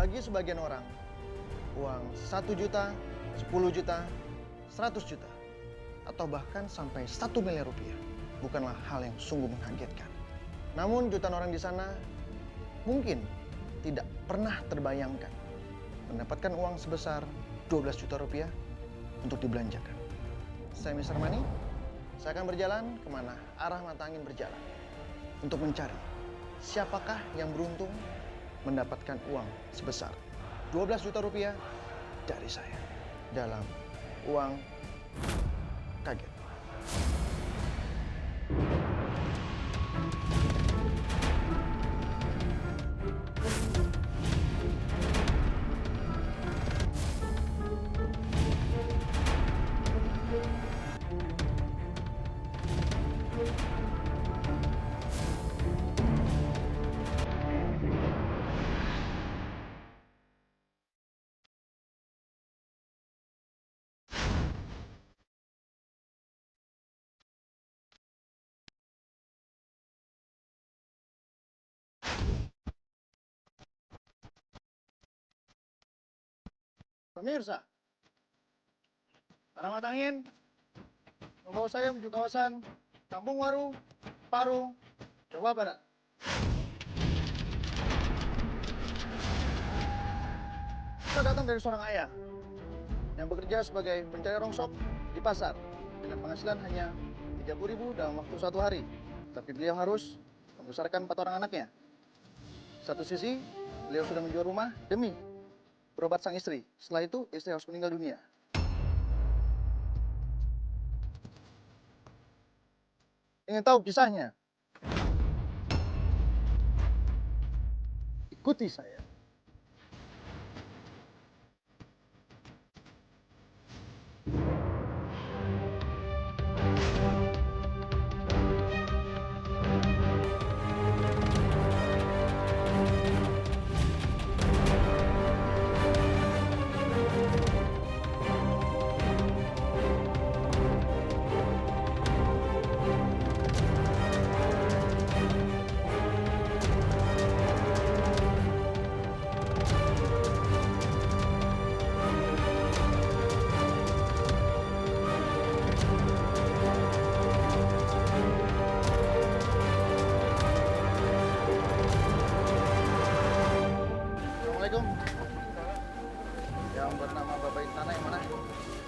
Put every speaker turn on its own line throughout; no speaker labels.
Bagi sebagian orang, uang 1 juta, 10 juta, 100 juta, atau bahkan sampai 1 miliar rupiah bukanlah hal yang sungguh mengagetkan. Namun jutaan orang di sana mungkin tidak pernah terbayangkan mendapatkan uang sebesar 12 juta rupiah untuk dibelanjakan. Saya Mr. Money, saya akan berjalan kemana arah mata angin berjalan untuk mencari siapakah yang beruntung mendapatkan uang sebesar 12 juta rupiah dari saya dalam uang kaget. Pemirsa, arah mata angin membawa saya menuju kawasan Kampung Waru, Parung, Jawa Barat. Kita datang dari seorang ayah yang bekerja sebagai pencari rongsok di pasar dengan penghasilan hanya 30.000 dalam waktu 1 hari. Tapi beliau harus membesarkan 4 orang anaknya. Satu sisi, beliau sudah menjual rumah demi berobat sang istri. Setelah itu, istri harus meninggal dunia. Ingin tahu kisahnya? Ikuti saya. Assalamualaikum. Yang bernama Bapak Istana yang mana?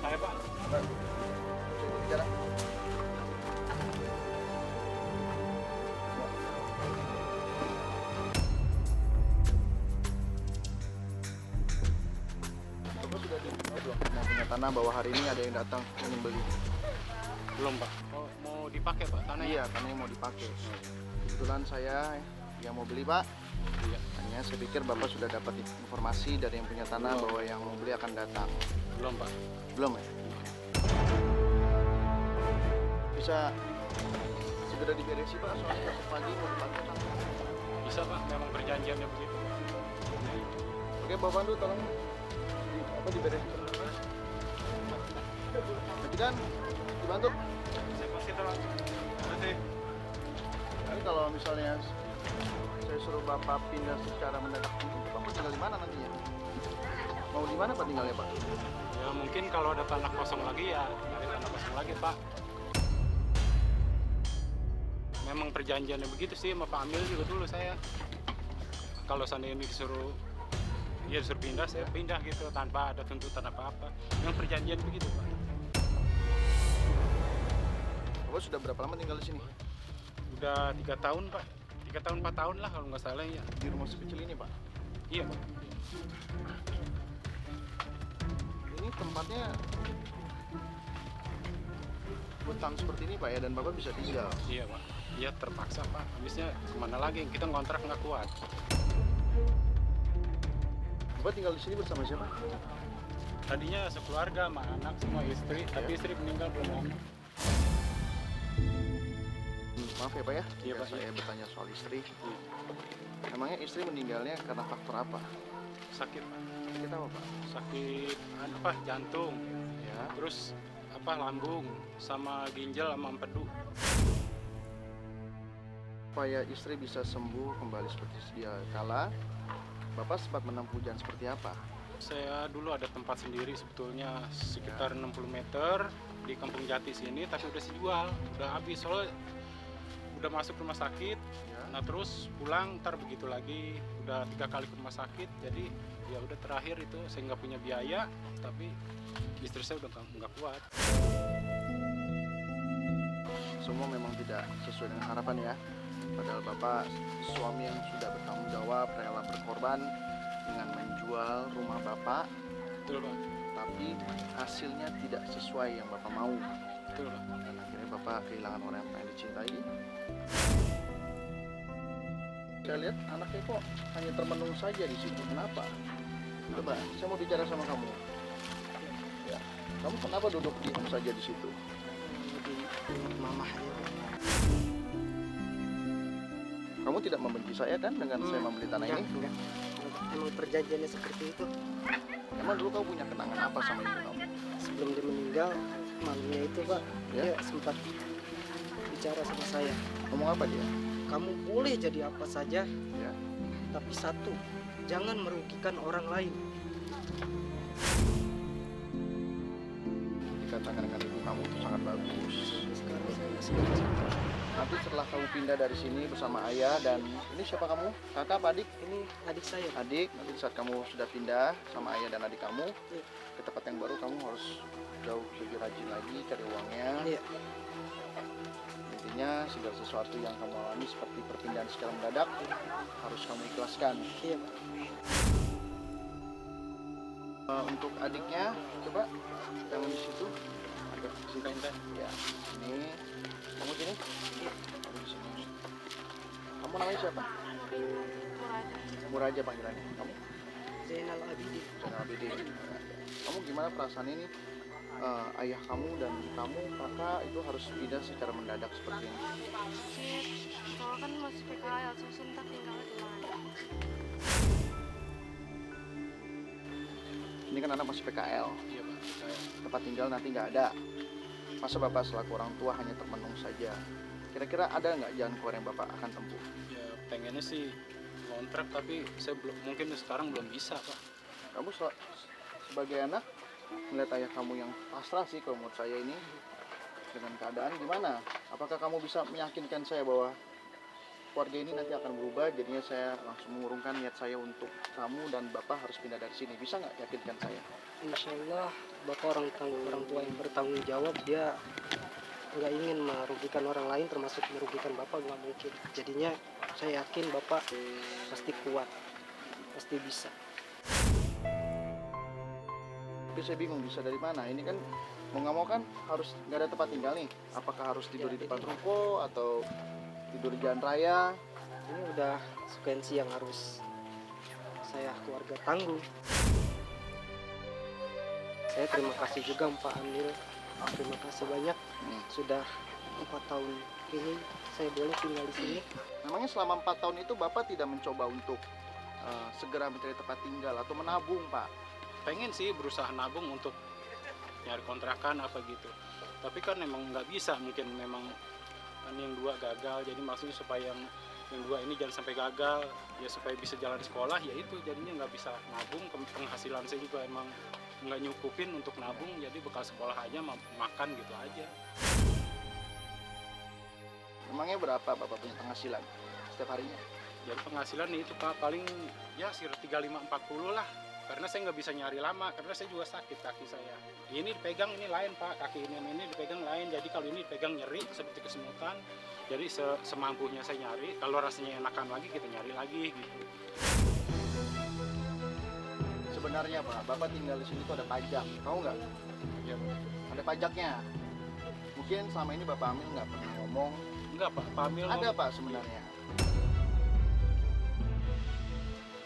Saya, Pak.
Coba bicara. Bapak sudah diberitahu belum yang punya tanah bahwa hari ini ada yang datang ingin beli?
Belum, Pak. Mau dipakai, Pak, tanahnya?
Iya, tanahnya mau dipakai. Kebetulan saya yang mau beli, Pak.
Iya.
Hanya saya pikir Bapak sudah dapat informasi dari yang punya tanah bahwa yang mau beli akan datang.
Belum, Pak.
Belum ya? Bisa segera diberesi, Pak, soalnya besok pagi mau dipakai, Pak.
Bisa, Pak. Memang perjanjiannya begitu.
Oke, Bapak Pandu, tolong diberesi. Kan dibantu.
Saya pasti tolong. Terima kasih.
Tapi kalau misalnya saya suruh Bapak pindah secara mendadak, Bapak tinggal di mana nantinya? Mau di mana Pak tinggalnya, Pak?
Ya, mungkin kalau ada tanah kosong lagi, ya cari tanah kosong lagi, Pak. Memang perjanjiannya begitu sih sama Pak Amil juga dulu saya. Kalau seandainya disuruh pindah, saya pindah gitu tanpa ada tuntutan apa-apa. Memang perjanjian begitu, Pak.
Bapak sudah berapa lama tinggal di sini?
Udah 3 tahun, Pak. 3 tahun, 4 tahun lah kalau nggak salah ya.
Di rumah sekecil ini, Pak?
Iya, Pak.
Ini tempatnya hutang seperti ini, Pak, ya, dan Bapak bisa tinggal.
Iya, Pak. Iya, terpaksa, Pak. Habisnya kemana lagi? Kita ngontrak nggak kuat.
Bapak tinggal di sini bersama siapa?
Tadinya sekeluarga sama anak, semua istri. Tapi istri meninggal belum lama.
Maaf ya, Pak, ya.
Iya, Pak.
Saya bertanya soal istri. Emangnya istri meninggalnya karena faktor apa?
Sakit, Pak.
Sakit apa, Pak?
Sakit apa? Jantung.
Ya.
Terus apa? Lambung sama ginjal sama empedu.
Supaya istri bisa sembuh kembali seperti sedia kala, Bapak sempat menempuh jalan seperti apa?
Saya dulu ada tempat sendiri sebetulnya sekitar 60 meter di Kampung Jati sini, tapi udah dijual, udah habis soalnya udah masuk rumah sakit.
Ya.
Nah terus pulang ntar begitu lagi, udah 3 kali ke rumah sakit, jadi ya udah terakhir itu saya nggak punya biaya, tapi istri saya udah nggak kuat.
Semua memang tidak sesuai dengan harapan ya. Padahal Bapak suami yang sudah bertanggung jawab, rela berkorban dengan menjual rumah Bapak,
Betul Pak,
tapi hasilnya tidak sesuai yang Bapak mau.
betul Pak.
Dan akhirnya Bapak kehilangan orang yang paling dicintai. Saya lihat anaknya kok hanya termenung saja di situ. Kenapa? Coba, saya mau bicara sama kamu. Ya, kamu kenapa duduk diam saja di situ?
Mama aja.
Kamu tidak membenci saya kan dengan saya membeli tanah ini?
Enggak. Emang perjanjiannya seperti itu.
Emang dulu kamu punya kenangan apa sama ibu kamu?
Sebelum dia meninggal, malamnya itu Pak,
Ya?
dia sempat bicara sama saya.
Ngomong apa dia?
Kamu boleh jadi apa saja,
Ya.
tapi satu, jangan merugikan orang lain.
Dikatakan dengan ibu kamu itu sangat bagus.
Sekarang saya masih bercinta.
Nanti setelah kamu pindah dari sini bersama ayah dan ini siapa kamu? Kakak apa adik?
Ini adik saya.
Adik, nanti saat kamu sudah pindah sama ayah dan adik kamu
Iya.
ke tempat yang baru, kamu harus jauh lebih rajin lagi cari uangnya.
Iya.
Intinya segala sesuatu yang kamu alami seperti perpindahan secara mendadak harus kamu ikhlaskan.
Iya Pak.
Untuk adiknya, coba yang di situ, agak di situ. Ya, ini kamu sini. Kamu di sini. Kamu namanya siapa? Muraja panggilannya. Kamu?
Zainal Abidin.
Zainal Abidin. Kamu gimana perasaan ini? Ayah kamu dan kamu, kakak itu harus pindah secara mendadak seperti ini.
Soalnya kan masih PKL, susah ntar tinggal di mana.
Ini kan anak masih PKL,
Iya Pak, saya
tempat tinggal nanti nggak ada. Masa Bapak selaku orang tua hanya termenung saja? Kira-kira ada nggak jalan keluar yang Bapak akan tempuh?
ya pengennya sih kontrak, tapi saya belum, mungkin sekarang belum bisa Pak.
Kamu sebagai anak melihat ayah kamu yang pasrah sih kalau menurut saya ini dengan keadaan gimana? Apakah kamu bisa meyakinkan saya bahwa keluarga ini nanti akan berubah? Jadinya saya langsung mengurungkan niat saya untuk kamu dan Bapak harus pindah dari sini. Bisa nggak yakinkan saya?
Insya Allah Bapak orang tua yang bertanggung jawab, dia nggak ingin merugikan orang lain termasuk merugikan Bapak, nggak mungkin. Jadinya saya yakin Bapak pasti kuat, pasti bisa.
Tapi saya bingung bisa dari mana. Ini kan mau nggak mau kan harus nggak ada tempat tinggal nih. Apakah harus tidur di depan ruko atau tidur di jalan raya?
Ini udah konsekuensi yang harus saya keluarga tanggung. Saya terima kasih juga Pak Amil, terima kasih banyak. Sudah 4 tahun ini saya boleh tinggal di sini.
Memangnya selama 4 tahun itu Bapak tidak mencoba untuk segera mencari tempat tinggal atau menabung, Pak?
Pengen sih berusaha nabung untuk nyari kontrakan apa gitu, tapi kan memang nggak bisa, mungkin memang kan yang dua gagal, jadi maksudnya supaya yang dua ini jangan sampai gagal, ya supaya bisa jalan sekolah, ya itu jadinya nggak bisa nabung. Penghasilan saya juga emang nggak nyukupin untuk nabung, jadi bekal sekolah aja, makan gitu aja.
Memangnya berapa Bapak punya penghasilan setiap harinya?
Jadi penghasilan itu Pak paling ya sekitar 35-40 lah, karena saya nggak bisa nyari lama, karena saya juga sakit kaki saya. Ini dipegang ini lain Pak, kaki ini dipegang lain, jadi kalau ini dipegang nyeri seperti kesemutan, jadi semampunya saya nyari, kalau rasanya enakan lagi kita nyari lagi gitu.
Sebenarnya Pak, Bapak tinggal di sini tuh ada pajak, tahu nggak?
Ya,
Ada pajaknya. Mungkin selama ini Bapak Amil nggak pernah ngomong.
enggak Pak, Pak Amil
Ada Pak sebenarnya.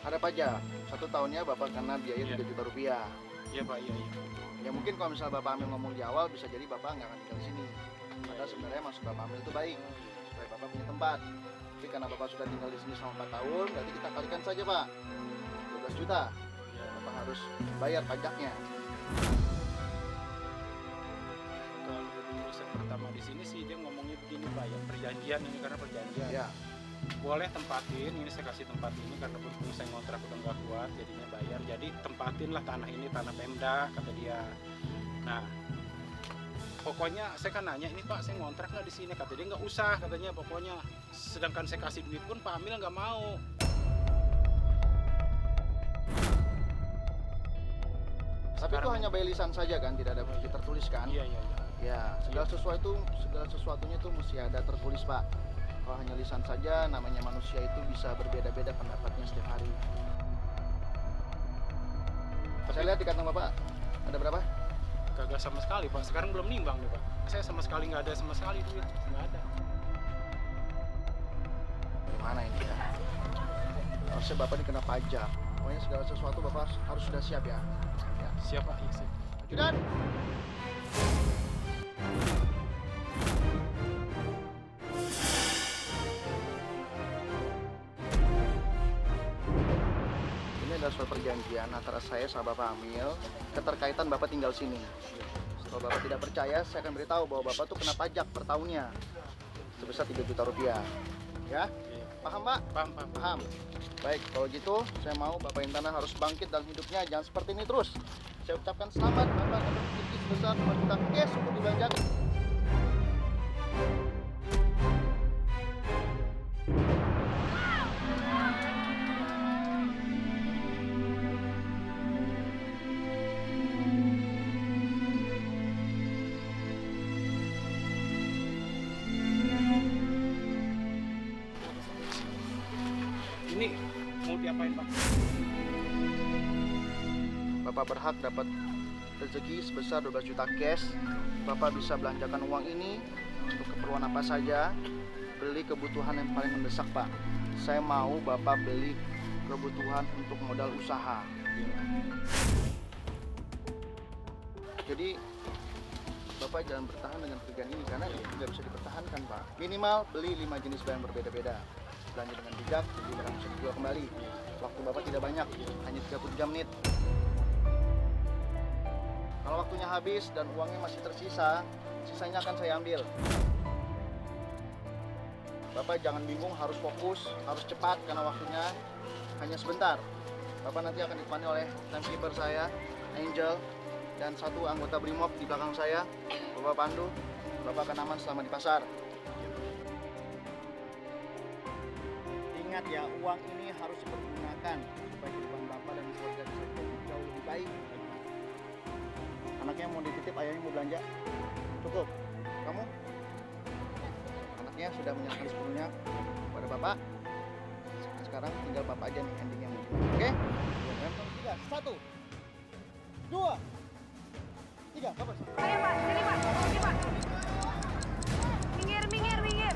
Ada pajak. 1 tahunnya Bapak kena biaya
Iya.
3 juta rupiah.
Iya Pak, iya.
Ya mungkin kalau misalnya Bapak Amil ngomong di awal bisa jadi Bapak nggak akan tinggal di sini. Padahal sebenarnya maksud Bapak Amil itu baik, supaya Bapak punya tempat. Tapi karena Bapak sudah tinggal di sini selama 4 tahun, berarti kita kalikan saja Pak. 12 juta.
Ya,
Bapak harus bayar pajaknya.
kalau urusan pertama di sini sih dia ngomongnya begini Pak, ya perjanjian ini karena perjanjian.
Ya.
boleh tempatin, ini saya kasih tempat ini karena berhubung saya ngontrak udah nggak kuat jadinya bayar, jadi tempatin lah tanah ini, tanah Pemda kata dia. Nah pokoknya saya kan nanya, ini Pak saya ngontrak nggak di sini, kata dia nggak usah katanya, pokoknya sedangkan saya kasih duit pun Pak Amil nggak mau.
Tapi itu
Sekarang-
hanya by lisan saja kan, tidak ada bukti tertulis kan?
Iya iya iya.
Ya, segala sesuatunya itu mesti ada tertulis, Pak. Kalau hanya lisan saja, namanya manusia itu bisa berbeda-beda pendapatnya setiap hari. Saya lihat di kantong Bapak ada berapa?
Kagak sama sekali Pak, sekarang belum nimbang nih Pak. Saya sama sekali nggak ada sama sekali duit, nggak ada.
Gimana ini ya? Harusnya Bapak ini kena pajak. Pokoknya segala sesuatu Bapak harus sudah siap ya. Ya.
Siap Pak, iya siap.
Ajudan! Ini adalah suatu perjanjian antara saya sama Bapak Amil keterkaitan Bapak tinggal sini. Kalau Bapak tidak percaya, saya akan beritahu bahwa Bapak tuh kena pajak per tahunnya sebesar 3 juta rupiah. Ya?
Iya.
Paham, Pak?
Paham, paham.
Paham. Baik, kalau gitu saya mau Bapak Intana harus bangkit dalam hidupnya, jangan seperti ini terus. Saya ucapkan selamat, Bapak dapat rezeki sebesar 2 juta cash untuk dibelanjakan.
Ini mau diapain Pak?
Bapak berhak dapat rezeki sebesar 12 juta cash. Bapak bisa belanjakan uang ini untuk keperluan apa saja. Beli kebutuhan yang paling mendesak, Pak. Saya mau Bapak beli kebutuhan untuk modal usaha. Jadi Bapak jangan bertahan dengan kerjaan ini karena ini tidak bisa dipertahankan, Pak. Minimal beli 5 jenis barang berbeda-beda. Belanja dengan bijak, jadi barang bisa dijual kembali. Waktu Bapak tidak banyak, hanya 33 menit. Kalau waktunya habis dan uangnya masih tersisa, sisanya akan saya ambil. Bapak jangan bingung, harus fokus, harus cepat karena waktunya hanya sebentar. Bapak nanti akan ditemani oleh timekeeper saya, Angel, dan satu anggota Brimob di belakang saya, Bapak Pandu. Bapak akan aman selama di pasar. Ingat ya, uang ini harus dipergunakan supaya kehidupan Bapak dan keluarga bisa jauh lebih baik. Anaknya mau dititip, ayahnya mau belanja. Cukup. Kamu? Anaknya sudah menyerahkan sepenuhnya kepada Bapak. Sekarang tinggal Bapak aja nih endingnya mau gimana. Oke? Dalam 3, 1, 2, 3. Bapak.
Ayo Pak, sini Pak, sini Pak. Minggir, minggir, minggir.